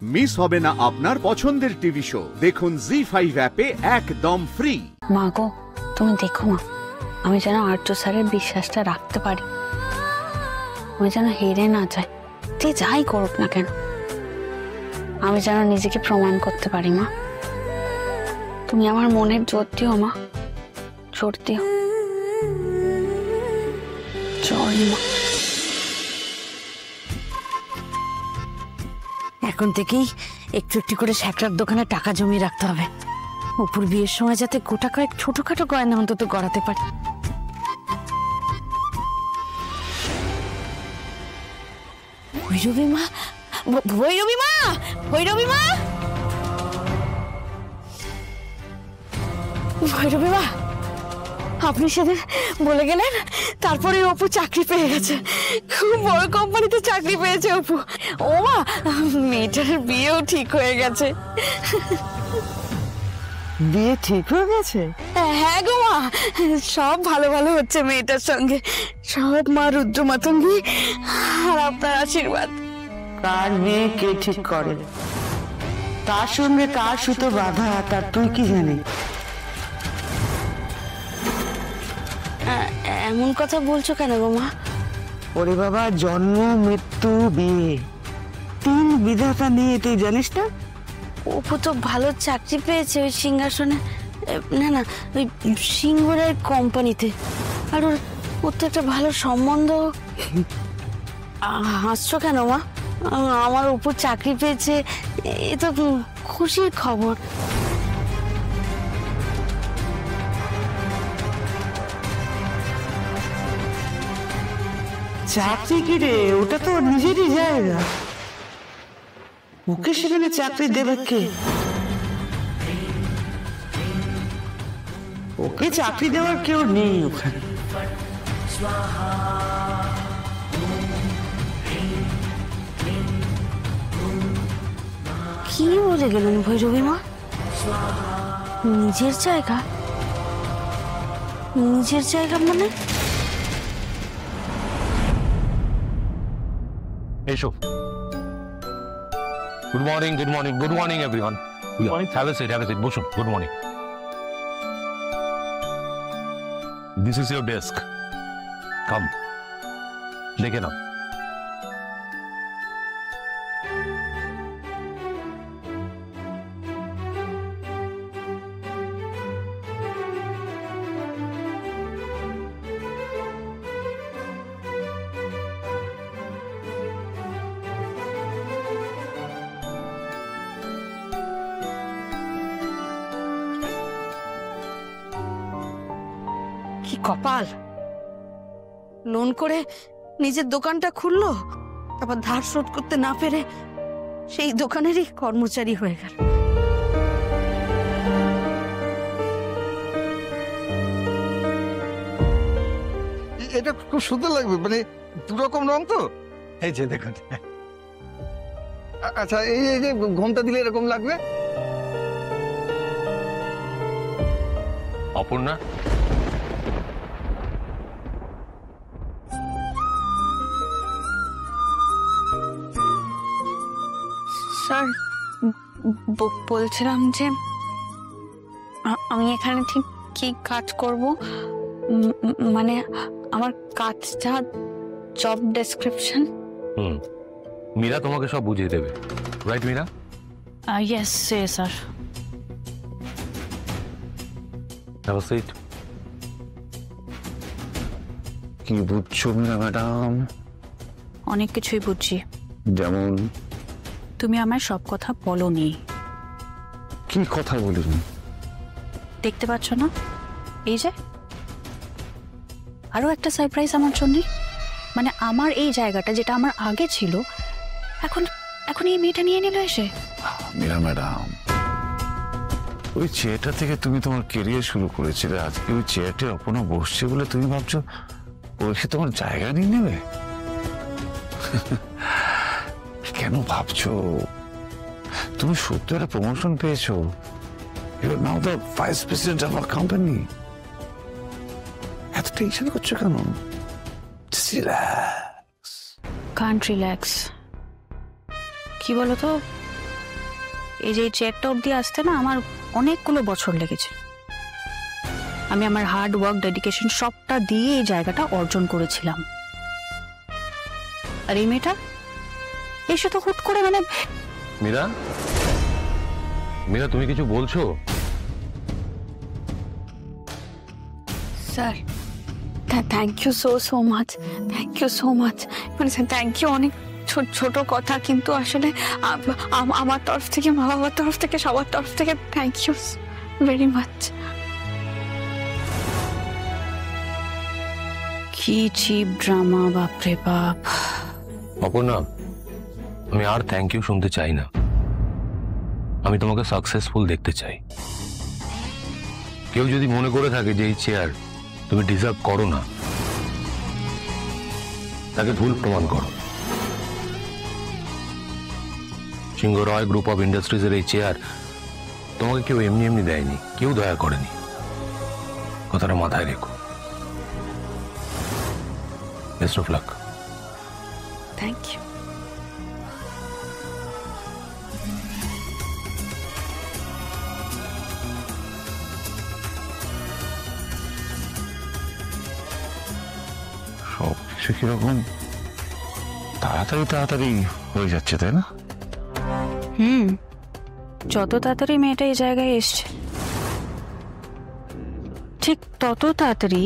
Miss হবে না আপনার পছন্দের টিভি শো। দেখুন জি5 অ্যাপে একদম ফ্রি। মা গো, তুমি দেখো মা, আমি যেন আর্য স্যারের বিশ্বাসটা রাখতে পারি, আমি যেন হেরে না যাই, যে যাই করুক না কেন, আমি যেন নিজেকে প্রমাণ করতে পারি। মা, তুমি আমার মনের জোর দিও মা, জোর দিও। জয় মা। এখন থেকেই একটু একটু করে স্যাকরার দোকানে টাকা জমিয়ে রাখতে হবে, অপুর বিয়ের সময় যাতে গোটা কয়েক ছোটখাটো গয়না অন্তত গড়াতে পারে। ভৈরবী মা, ভৈরবী মা, ভৈরবী মা, ভৈরবী মা, আপনি সেদিন বলে গেলেন তারপরে অপু চাকরি পেয়ে গেছে, খুব বড় কোম্পানিতে চাকরি পেয়েছে অপু। ও মা, মেয়েটার বিয়েও ঠিক হয়ে গেছে। বিয়ে ঠিক হয়ে গেছে? হ্যাঁ গো মা, সব ভালো ভালো হচ্ছে মেয়েটার সঙ্গে, সব মা রুদ্র মাতঙ্গী আর আপনার আশীর্বাদ। কার বিয়ে কে ঠিক করে, তার সঙ্গে কার সুতো বাঁধা তার তুই কি জানি? এমন কথা বলছো কেন গো মা? ওরে বাবা, জন্ম মৃত্যু বিয়ে তিন বিধাতা নিয়ে, তুই জানিস না? অপু তো ভালো চাকরি পেয়েছে ওই সিংহাসনে, না না ওই সিংহরায় কোম্পানিতে, আর ওর তো একটা ভালো সম্বন্ধ। হাসছো কেন মা? আমার অপু চাকরি পেয়েছে, এ তো খুশির খবর। চাকরি কি রে, ওটা তো নিজেরই জায়গা, ওকে সেখানে চাকরি দেবে কে? ওকে চাকরি দেওয়ার কেউ নেই ওখানে। কি বলে গেলেন ভৈরবী মা? নিজের জায়গা? নিজের জায়গা মানে? এসো। Good morning, good morning, good morning everyone. Have a seat, have a seat, বসুন। Good morning. This is your desk. Come, দেখে নাও। কি কপাল, লোন করে নিজের দোকানটা খুললো, তারপর ধার শোধ করতে না পেরে সেই দোকানেরই কর্মচারী হয়ে গেল। এটা খুব সুন্দর লাগবে, মানে দুরকম রং তো। এই যে দেখুন, আচ্ছা এই যে ঘোমটা দিলে এরকম লাগবে। অপর্ণা, স্যার, বলছিলাম যে আমি এখানে ঠিক কি কাজ করব, মানে আমার কাজটা, জব ডেসক্রিপশন। মীরা তোমাকে সব বুঝিয়ে দেবে, right Meera? Yes sir. Have a seat. কি বুঝছো মীরা ম্যাডাম? অনেক কিছুই বুঝছি। যেমন? তুমি আমার সব কথা বলোনি। কি কথা বলিনি? দেখতে পাচ্ছ না, এই যে আরো একটা সারপ্রাইজ আমার জন্য, মানে আমার এই জায়গাটা যেটা আমার আগে ছিল, এখন এখন এই মেয়েটা নিয়ে নিল এসে। মীরা ম্যাডাম, ওই চেয়ারটা থেকে তুমি তোমার কেরিয়ার শুরু করেছিলে, আজকে ওই চেয়ারটা অপনা বসছে বলে তুমি ভাবছো ওকে তোমার জায়গা নিয়ে নেবে? কেন ভাবছো? তুমি সত্যি একটা প্রমোশন পেয়েছো, you are now the vice president of our company. এত টেনশন করছো কেন? Just relax. Can't relax. কি বলতো, এই যে চেয়ারটা অবধি আসতে না আমার অনেকগুলো বছর লেগেছে। আমি আমার হার্ড ওয়ার্ক ডেডিকেশন সবটা দিয়ে এই জায়গাটা অর্জন করেছিলাম। আর এই মেয়েটা এসে তো হুট করে মানে মীরা, মীরা তুমি কিছু বলছো? Sir thank you so much, thank you so much. মানে স্যার থ্যাংক ইউ, অনেক ছোট কথা, কিন্তু আসলে আমার তরফ থেকে, মা বাবার তরফ থেকে, সবার তরফ থেকে থ্যাংক ইউ ভেরি মাচ। কি চিপ ড্রামা, বাপরে বাপ। অপর্ণা, আমি আর থ্যাংক ইউ শুনতে চাই না। আমি তোমাকে সাকসেসফুল দেখতে চাই। কেউ যদি মনে করে থাকে যে এই চেয়ার তুমি ডিজার্ভ করো না, তাকে ভুল প্রমাণ করো। সিংহ রয় গ্রুপ অফ ইন্ডাস্ট্রিজের এই চেয়ার তোমাকে কেউ এমনি এমনি দেয়নি, কেউ দয়া করেনি। কথাটা মাথায় রেখো। Best of luck. Thank you. সবকিছু কিরকম তাড়াতাড়ি হয়ে যাচ্ছে, তাই না? যত তাড়াতাড়ি মেয়েটা এই জায়গায় এসছে, ঠিক তত তাড়াতাড়ি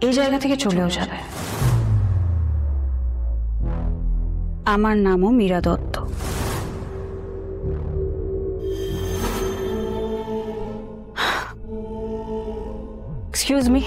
এই জায়গা থেকে চলেও যাবে। আমার নামও মীরা দত্ত। Excuse me.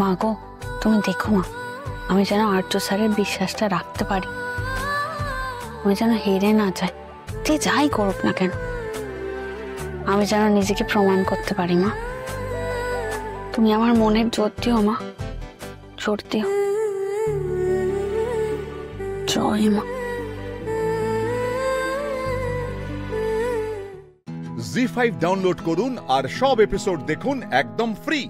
মা গো, তুমি দেখো মা, আমি যেন আর্য স্যারের বিশ্বাসটা রাখতে পারি। আমি যেন হেরে না যাই, যে যাই করুক না কেন। আমি যেন নিজেকে প্রমাণ করতে পারি। মা তুমি আমার মনের জোর দিও, মা জোর দিও। জয় মা। জি5 ডাউনলোড করুন আর সব এপিসোড দেখুন একদম ফ্রি।